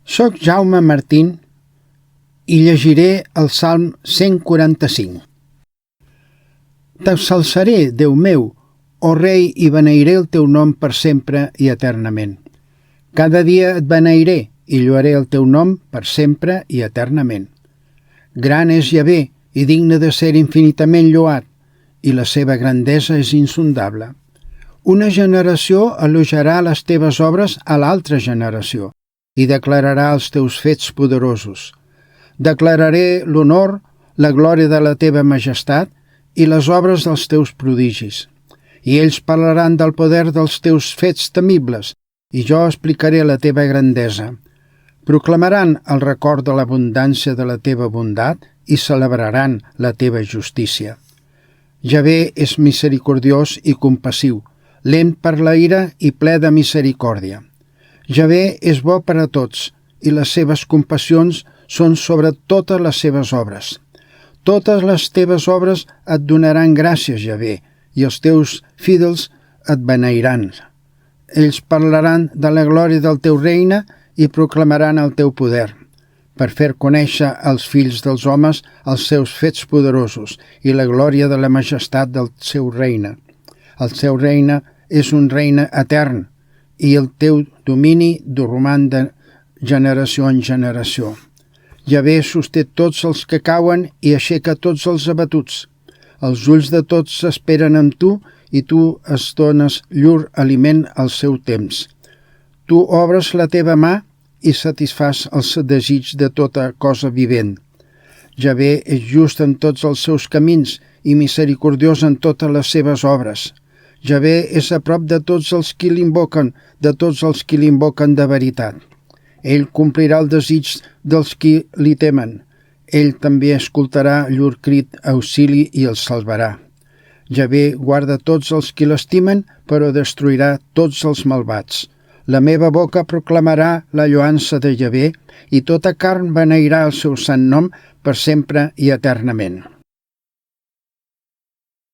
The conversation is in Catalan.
Soc Jaume Martín i llegiré el Salm 145. T'exalçaré, Déu meu, ó Rei, i beneiré el teu nom per sempre i eternament. Cada dia et beneiré i lloaré el teu nom per sempre i eternament. Gran és Javé i digne de ser infinitament lloat, i la seva grandesa és insondable. Una generació elogiarà les teves obres a l'altra generació i declararà els teus fets poderosos. Declararé l'honor, la glòria de la teva majestat i les obres dels teus prodigis. I ells parlaran del poder dels teus fets temibles, i jo explicaré la teva grandesa. Proclamaran el record de l'abundància de la teva bondat i celebraran la teva justícia. Javé és misericordiós i compassiu, lent per la ira i ple de misericòrdia. Javé és bo per a tots, i les seves compassions són sobre totes les seves obres. Totes les teves obres et donaran gràcies, Javé, i els teus fidels et beneiran. Ells parlaran de la glòria del teu regne i proclamaran el teu poder, per fer conèixer als fills dels homes els seus fets poderosos i la glòria de la majestat del seu regne. El seu regne és un regne etern, i el teu domini roman de generació en generació. Javé sosté tots els que cauen i aixeca tots els abatuts. Els ulls de tots s'esperen amb tu i tu es dones llur aliment al seu temps. Tu obres la teva mà i satisfàs els desigs de tota cosa vivent. Javé és just en tots els seus camins i misericordiós en totes les seves obres. Javé és a prop de tots els qui l'invoquen, de tots els qui l'invoquen de veritat. Ell complirà el desig dels qui li temen. Ell també escoltarà llur crit auxili i els salvarà. Javé guarda tots els qui l'estimen, però destruirà tots els malvats. La meva boca proclamarà la lloança de Javé i tota carn beneirà el seu sant nom per sempre i eternament.